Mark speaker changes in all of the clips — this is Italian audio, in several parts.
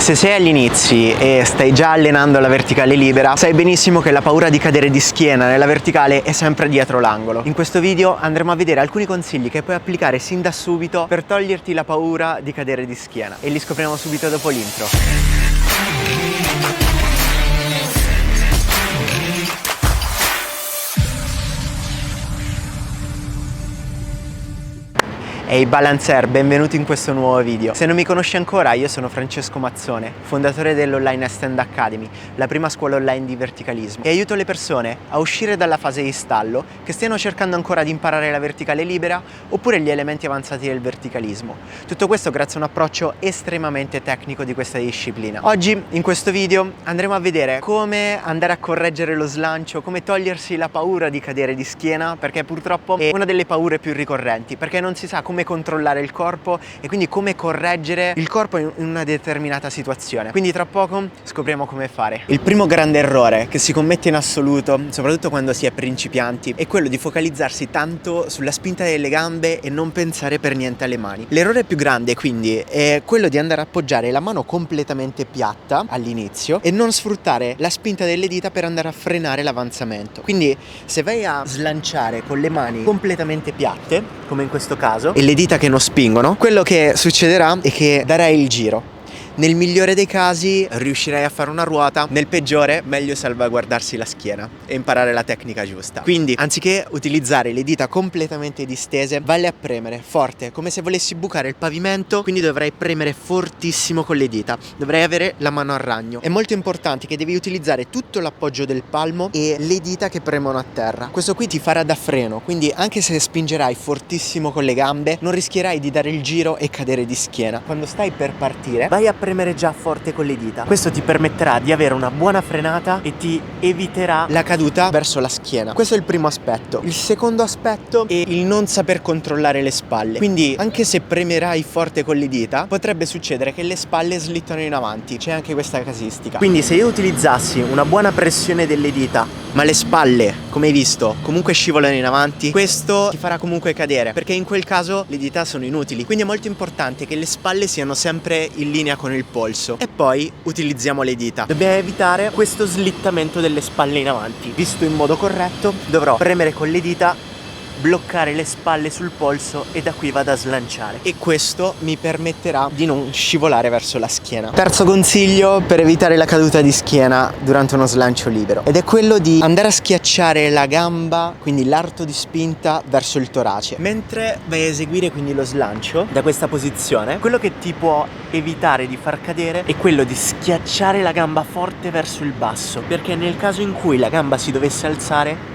Speaker 1: Se sei agli inizi e stai già allenando la verticale libera, sai benissimo che la paura di cadere di schiena nella verticale è sempre dietro l'angolo. In questo video andremo a vedere alcuni consigli che puoi applicare sin da subito per toglierti la paura di cadere di schiena, e li scopriamo subito dopo l'intro. Ehi Balancer, benvenuti in questo nuovo video. Se non mi conosci ancora, io sono Francesco Mazzone, fondatore dell'Online Stand Academy, la prima scuola online di verticalismo, e aiuto le persone a uscire dalla fase di stallo che stiano cercando ancora di imparare la verticale libera oppure gli elementi avanzati del verticalismo. Tutto questo grazie a un approccio estremamente tecnico di questa disciplina. Oggi in questo video andremo a vedere come andare a correggere lo slancio, come togliersi la paura di cadere di schiena, perché purtroppo è una delle paure più ricorrenti, perché non si sa come controllare il corpo e quindi come correggere il corpo in una determinata situazione. Quindi tra poco scopriamo come fare. Il primo grande errore che si commette in assoluto, soprattutto quando si è principianti, è quello di focalizzarsi tanto sulla spinta delle gambe e non pensare per niente alle mani. L'errore più grande quindi è quello di andare a appoggiare la mano completamente piatta all'inizio e non sfruttare la spinta delle dita per andare a frenare l'avanzamento. Quindi se vai a slanciare con le mani completamente piatte, come in questo caso, e le dita che non spingono, quello che succederà è che darai il giro. Nel migliore dei casi riuscirai a fare una ruota, nel peggiore meglio salvaguardarsi la schiena e imparare la tecnica giusta. Quindi anziché utilizzare le dita completamente distese, valle a premere forte, come se volessi bucare il pavimento, quindi dovrai premere fortissimo con le dita, dovrai avere la mano a ragno. È molto importante che devi utilizzare tutto l'appoggio del palmo e le dita che premono a terra. Questo qui ti farà da freno, quindi anche se spingerai fortissimo con le gambe non rischierai di dare il giro e cadere di schiena. Quando stai per partire vai a premere già forte con le dita. Questo ti permetterà di avere una buona frenata e ti eviterà la caduta verso la schiena. Questo è il primo aspetto. Il secondo aspetto è il non saper controllare le spalle. Quindi anche se premerai forte con le dita, potrebbe succedere che le spalle slittano in avanti. C'è anche questa casistica. Quindi se io utilizzassi una buona pressione delle dita, ma le spalle, come hai visto, comunque scivolano in avanti, questo ti farà comunque cadere, perché in quel caso le dita sono inutili. Quindi è molto importante che le spalle siano sempre in linea con il polso. E poi utilizziamo le dita. Dobbiamo evitare questo slittamento delle spalle in avanti. Visto in modo corretto, dovrò premere con le dita, bloccare le spalle sul polso e da qui vado a slanciare, e questo mi permetterà di non scivolare verso la schiena. Terzo consiglio per evitare la caduta di schiena durante uno slancio libero, ed è quello di andare a schiacciare la gamba, quindi l'arto di spinta, verso il torace mentre vai a eseguire quindi lo slancio da questa posizione. Quello che ti può evitare di far cadere è quello di schiacciare la gamba forte verso il basso, perché nel caso in cui la gamba si dovesse alzare,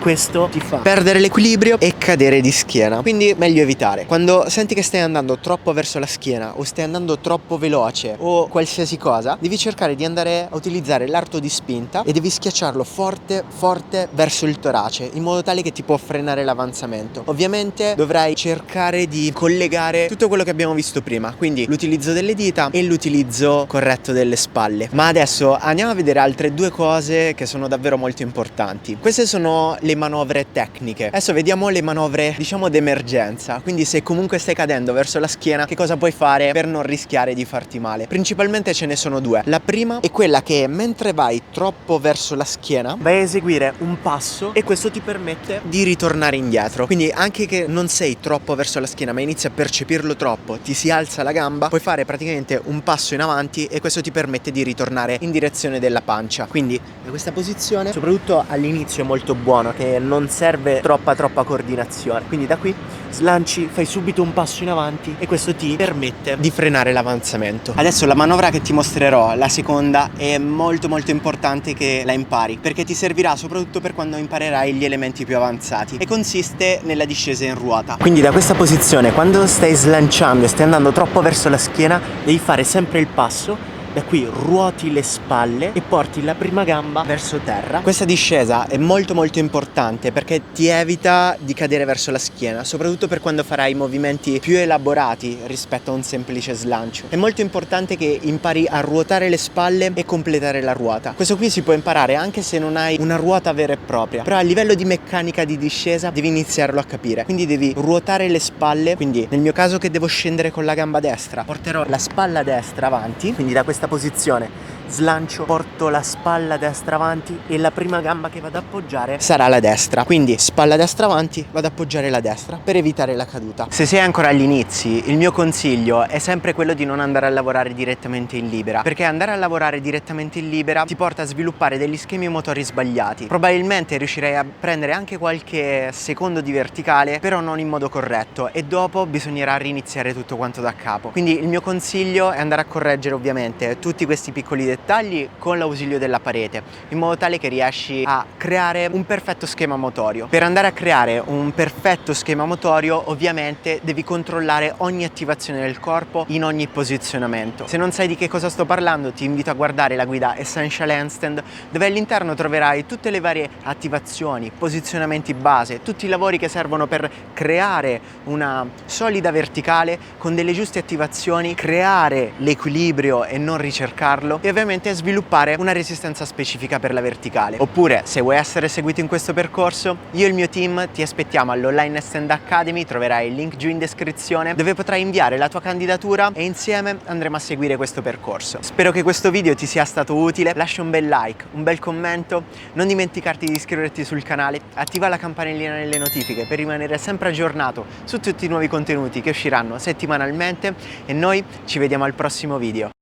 Speaker 1: questo ti fa perdere l'equilibrio e cadere di schiena. Quindi meglio evitare. Quando senti che stai andando troppo verso la schiena o stai andando troppo veloce o qualsiasi cosa, devi cercare di andare a utilizzare l'arto di spinta e devi schiacciarlo forte forte verso il torace, in modo tale che ti può frenare l'avanzamento. Ovviamente dovrai cercare di collegare tutto quello che abbiamo visto prima, quindi l'utilizzo delle dita e l'utilizzo corretto delle spalle. Ma adesso andiamo a vedere altre due cose che sono davvero molto importanti. Queste sono le manovre tecniche. Adesso vediamo le manovre, diciamo, d'emergenza. Quindi se comunque stai cadendo verso la schiena, che cosa puoi fare per non rischiare di farti male? Principalmente ce ne sono due. La prima è quella che mentre vai troppo verso la schiena vai a eseguire un passo, e questo ti permette di ritornare indietro. Quindi anche che non sei troppo verso la schiena ma inizi a percepirlo troppo, ti si alza la gamba, puoi fare praticamente un passo in avanti e questo ti permette di ritornare in direzione della pancia. Quindi da questa posizione, soprattutto all'inizio, è molto buono, che non serve troppa coordinazione. Quindi da qui slanci, fai subito un passo in avanti e questo ti permette di frenare l'avanzamento. Adesso la manovra che ti mostrerò, la seconda, è molto importante che la impari, perché ti servirà soprattutto per quando imparerai gli elementi più avanzati, e consiste nella discesa in ruota. Quindi da questa posizione, quando stai slanciando e stai andando troppo verso la schiena, devi fare sempre il passo Da qui ruoti le spalle e porti la prima gamba verso terra. Questa discesa è molto importante perché ti evita di cadere verso la schiena, soprattutto per quando farai movimenti più elaborati rispetto a un semplice slancio. È molto importante che impari a ruotare le spalle e completare la ruota. Questo qui si può imparare anche se non hai una ruota vera e propria, però a livello di meccanica di discesa devi iniziarlo a capire. Quindi devi ruotare le spalle, quindi nel mio caso che devo scendere con la gamba destra, porterò la spalla destra avanti, quindi da questa posizione slancio, porto la spalla destra avanti e la prima gamba che vado ad appoggiare sarà la destra. Quindi spalla destra avanti, vado ad appoggiare la destra per evitare la caduta. Se sei ancora agli inizi, il mio consiglio è sempre quello di non andare a lavorare direttamente in libera, perché andare a lavorare direttamente in libera ti porta a sviluppare degli schemi motori sbagliati. Probabilmente riuscirei a prendere anche qualche secondo di verticale, però non in modo corretto, e dopo bisognerà riniziare tutto quanto da capo. Quindi il mio consiglio è andare a correggere ovviamente tutti questi piccoli dettagli con l'ausilio della parete, in modo tale che riesci a creare un perfetto schema motorio. Per andare a creare un perfetto schema motorio ovviamente devi controllare ogni attivazione del corpo in ogni posizionamento. Se non sai di che cosa sto parlando, ti invito a guardare la guida Essential Handstand, dove all'interno troverai tutte le varie attivazioni, posizionamenti base, tutti i lavori che servono per creare una solida verticale con delle giuste attivazioni, creare l'equilibrio e non ricercarlo, e ovviamente sviluppare una resistenza specifica per la verticale. Oppure, se vuoi essere seguito in questo percorso, io e il mio team ti aspettiamo all'Online Stand Academy, troverai il link giù in descrizione, dove potrai inviare la tua candidatura e insieme andremo a seguire questo percorso. Spero che questo video ti sia stato utile, lascia un bel like, un bel commento, non dimenticarti di iscriverti sul canale, attiva la campanellina nelle notifiche per rimanere sempre aggiornato su tutti i nuovi contenuti che usciranno settimanalmente, e noi ci vediamo al prossimo video.